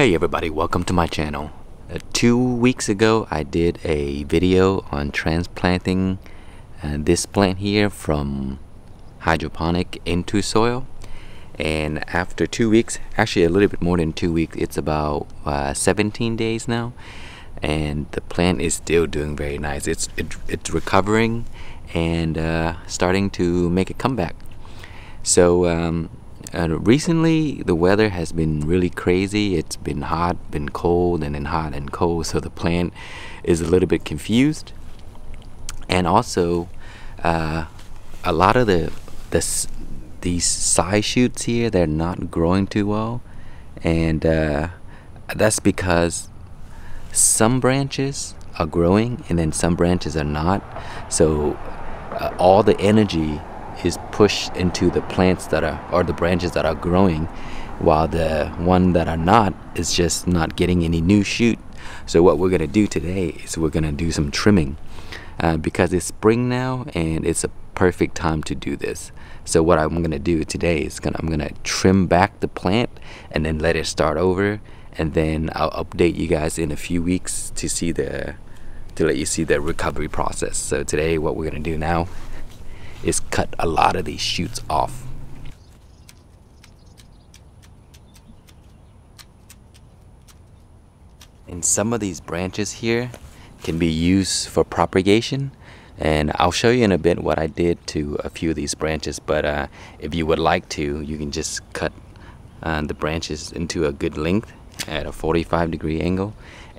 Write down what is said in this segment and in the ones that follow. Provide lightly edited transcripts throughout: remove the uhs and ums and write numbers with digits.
Hey everybody, welcome to my channel. 2 weeks ago I did a video on transplanting this plant here from hydroponic into soil, and after 2 weeks, actually a little bit more than 2 weeks, it's about 17 days now, and the plant is still doing very nice. It's recovering and starting to make a comeback. So recently the weather has been really crazy. It's been hot, been cold, and then hot and cold, so the plant is a little bit confused. And also a lot of these side shoots here, they're not growing too well, and that's because some branches are growing and then some branches are not. So all the energy is pushed into the plants that are, or the branches that are growing, while the one that are not is just not getting any new shoot. So what we're gonna do today is we're gonna do some trimming because it's spring now and it's a perfect time to do this. So what I'm gonna do today is I'm gonna trim back the plant and then let it start over, and then I'll update you guys in a few weeks to let you see the recovery process. So today what we're gonna do now is cut a lot of these shoots off. And some of these branches here can be used for propagation, and I'll show you in a bit what I did to a few of these branches. But if you would like to, you can just cut the branches into a good length at a 45-degree angle,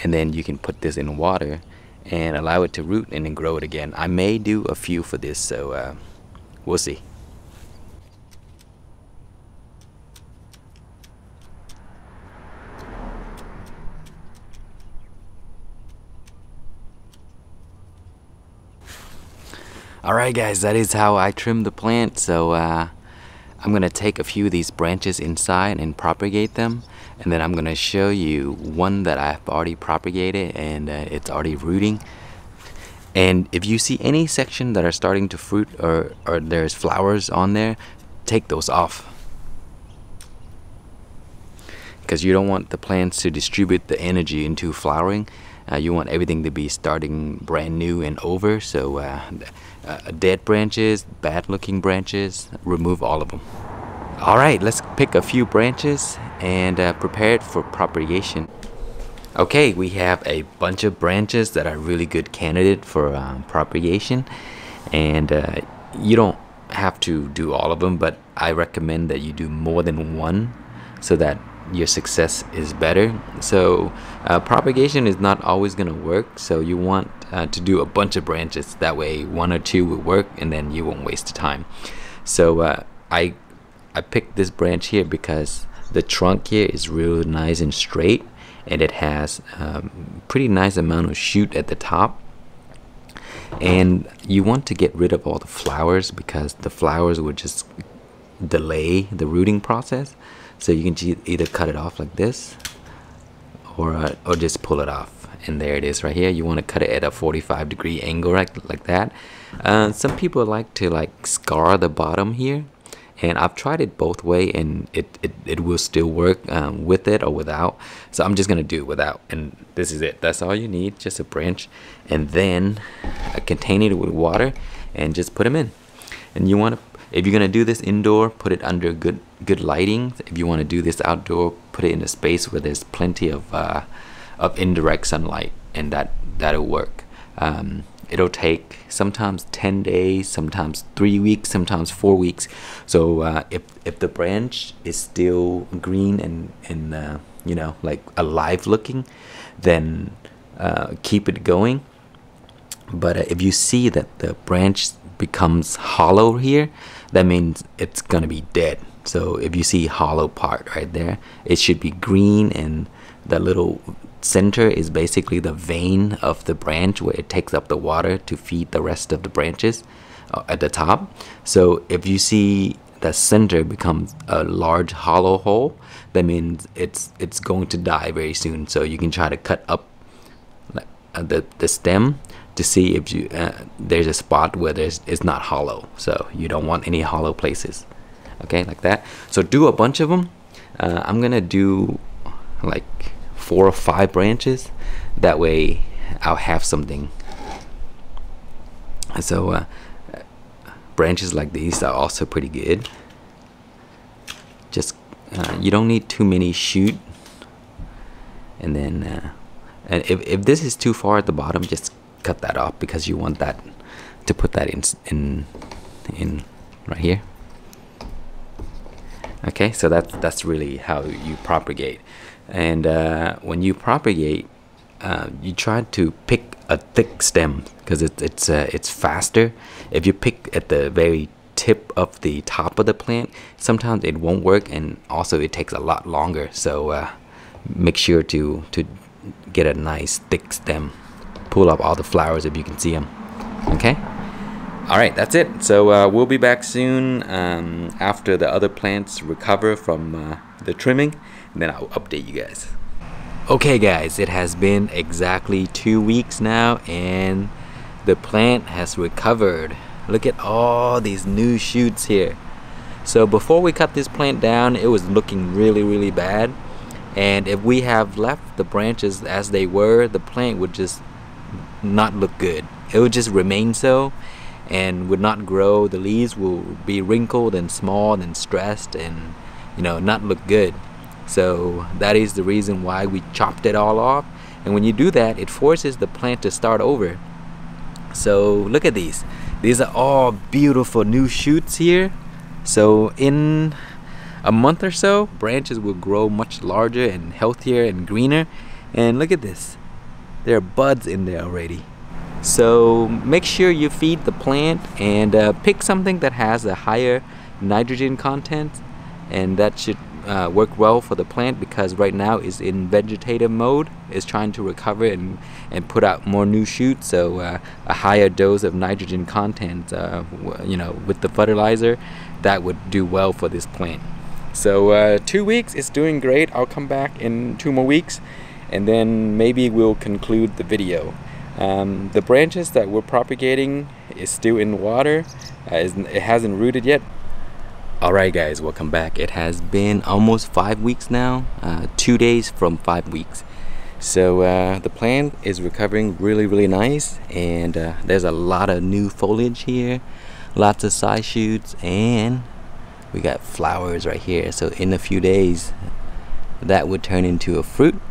and then you can put this in water and allow it to root and then grow it again. I may do a few for this, so we'll see. Alright guys, that is how I trim the plant. So I'm gonna take a few of these branches inside and propagate them, and then I'm gonna show you one that I've already propagated and it's already rooting. And if you see any section that are starting to fruit or there's flowers on there, take those off, because you don't want the plants to distribute the energy into flowering. You want everything to be starting brand new and over. So dead branches, bad looking branches, remove all of them. Alright, let's pick a few branches and prepare it for propagation. Okay, we have a bunch of branches that are really good candidate for propagation, and you don't have to do all of them, but I recommend that you do more than one so that your success is better. So propagation is not always gonna work, so you want to do a bunch of branches. That way one or two will work and then you won't waste the time. So I picked this branch here because the trunk here is really nice and straight, and it has pretty nice amount of shoot at the top. And you want to get rid of all the flowers because the flowers will just delay the rooting process. So you can either cut it off like this or just pull it off, and there it is right here. You want to cut it at a 45-degree angle, right, like that. Some people like to scar the bottom here, and I've tried it both way, and it will still work with it or without. So I'm just gonna do it without, and this is it. That's all you need, just a branch, and then contain it with water and just put them in. And you want to, if you're gonna do this indoor, put it under good lighting. If you want to do this outdoor, put it in a space where there's plenty of indirect sunlight, and that'll work. It'll take sometimes 10 days, sometimes 3 weeks, sometimes 4 weeks. So if the branch is still green and you know, like alive looking, then keep it going. But if you see that the branch becomes hollow here, that means it's gonna be dead. So if you see hollow part right there, it should be green, and the little center is basically the vein of the branch where it takes up the water to feed the rest of the branches at the top. So if you see the center becomes a large hollow hole, that means it's going to die very soon. So you can try to cut up the stem to see if there's a spot where it's not hollow. So you don't want any hollow places. Okay, like that. So do a bunch of them. I'm gonna do like 4 or 5 branches. That way I'll have something. So branches like these are also pretty good. Just you don't need too many shoot. And then and if this is too far at the bottom, just cut that off, because you want that to put that in right here. Okay, so that's really how you propagate. And when you propagate, you try to pick a thick stem, because it's faster. If you pick at the very tip of the top of the plant, sometimes it won't work, and also it takes a lot longer. So make sure to get a nice thick stem. Pull up all the flowers if you can see them. Okay. All right, that's it. So we'll be back soon after the other plants recover from the trimming, and then I'll update you guys. Okay guys, it has been exactly 2 weeks now, and the plant has recovered. Look at all these new shoots here. So before we cut this plant down, it was looking really bad, and if we have left the branches as they were, the plant would just not look good. It would just remain so and would not grow. The leaves will be wrinkled and small and stressed, and not look good. So that is the reason why we chopped it all off. And when you do that, it forces the plant to start over. So look at these. These are all beautiful new shoots here. So in a month or so, branches will grow much larger and healthier and greener. And look at this. There are buds in there already. So make sure you feed the plant, and pick something that has a higher nitrogen content, and that should work well for the plant, because right now is in vegetative mode, is trying to recover and put out more new shoots. So a higher dose of nitrogen content with the fertilizer, that would do well for this plant. So 2 weeks is doing great. I'll come back in 2 more weeks, and then maybe we'll conclude the video. The branches that we're propagating is still in water. It hasn't rooted yet. Alright guys, welcome back. It has been almost 5 weeks now, 2 days from 5 weeks. So the plant is recovering really nice, and there's a lot of new foliage here, lots of side shoots, and we got flowers right here. So in a few days that would turn into a fruit.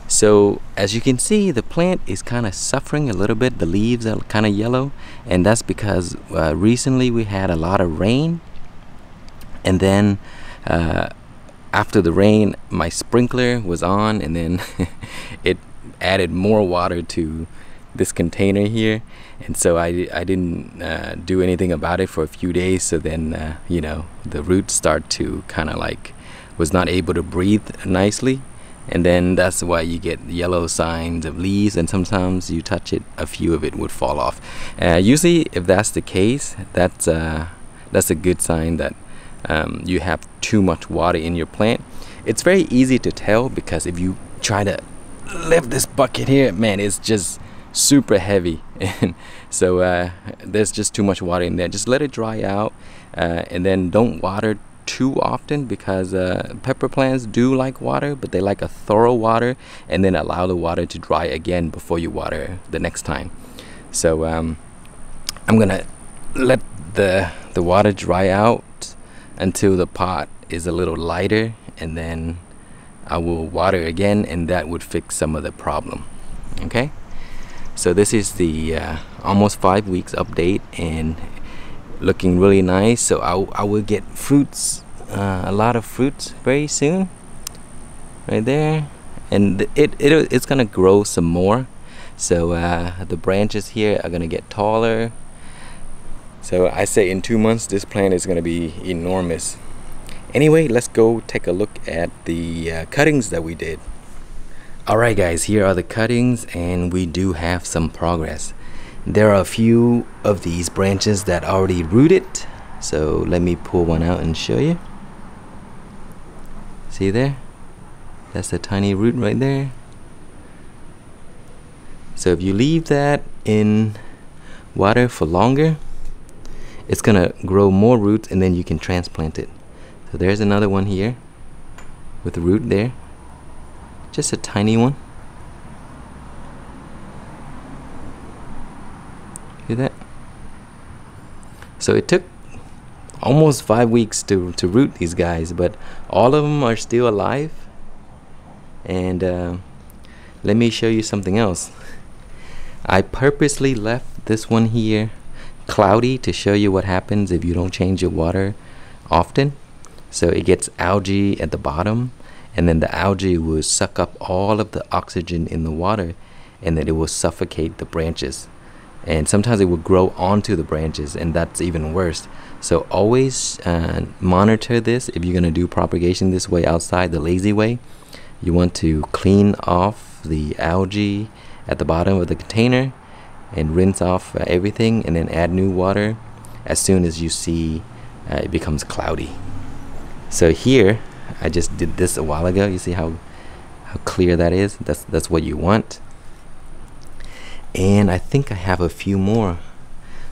So as you can see, the plant is kind of suffering a little bit. The leaves are kind of yellow, and that's because recently we had a lot of rain, and then after the rain my sprinkler was on, and then it added more water to this container here, and so I didn't do anything about it for a few days. So then the roots start to kind of like was not able to breathe nicely. And then that's why you get yellow signs of leaves, and sometimes you touch it, a few of it would fall off. Usually if that's the case, that's a good sign that you have too much water in your plant. It's very easy to tell, because if you try to lift this bucket here, man, it's just super heavy. And so there's just too much water in there. Just let it dry out, and then don't water too often, because pepper plants do like water, but they like a thorough water, and then allow the water to dry again before you water the next time. So I'm gonna let the water dry out until the pot is a little lighter, and then I will water again, and that would fix some of the problem. Okay, so this is the almost 5 weeks update, and looking really nice. So I will get fruits, a lot of fruits very soon, right there, and it's gonna grow some more. So the branches here are gonna get taller. So I say in 2 months this plant is gonna be enormous. Anyway, let's go take a look at the cuttings that we did. Alright guys, here are the cuttings, and we do have some progress. There are a few of these branches that already rooted, so let me pull one out and show you. See there? That's a tiny root right there. So if you leave that in water for longer, it's gonna grow more roots, and then you can transplant it. So there's another one here. with root there, just a tiny one. See that? So it took almost 5 weeks to root these guys, but all of them are still alive. And let me show you something else. I purposely left this one here cloudy to show you what happens if you don't change your water often. So it gets algae at the bottom, and then the algae will suck up all of the oxygen in the water, and then it will suffocate the branches. And sometimes it will grow onto the branches, and that's even worse. So always monitor this. If you're going to do propagation this way outside, the lazy way, you want to clean off the algae at the bottom of the container and rinse off everything, and then add new water as soon as you see it becomes cloudy. So here I just did this a while ago. You see how clear that is? That's what you want. And I think I have a few more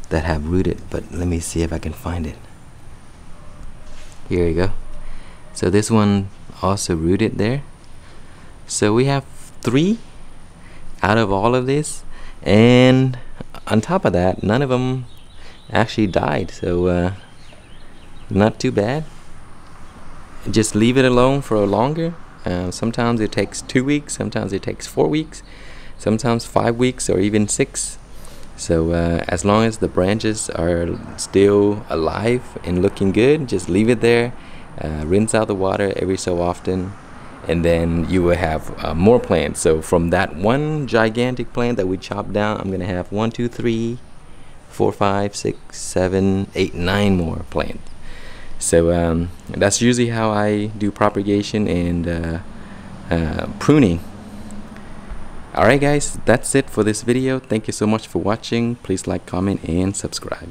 that have rooted, but let me see if I can find it. Here you go. So this one also rooted there. So we have 3 out of all of this, and on top of that, none of them actually died. So not too bad. Just leave it alone for longer. Sometimes it takes 2 weeks, sometimes it takes 4 weeks, sometimes 5 weeks, or even 6. So as long as the branches are still alive and looking good, just leave it there. Rinse out the water every so often, and then you will have more plants. So from that one gigantic plant that we chopped down, I'm gonna have 1, 2, 3, 4, 5, 6, 7, 8, 9 more plants. So that's usually how I do propagation and pruning. Alright guys, that's it for this video. Thank you so much for watching. Please like, comment, and subscribe.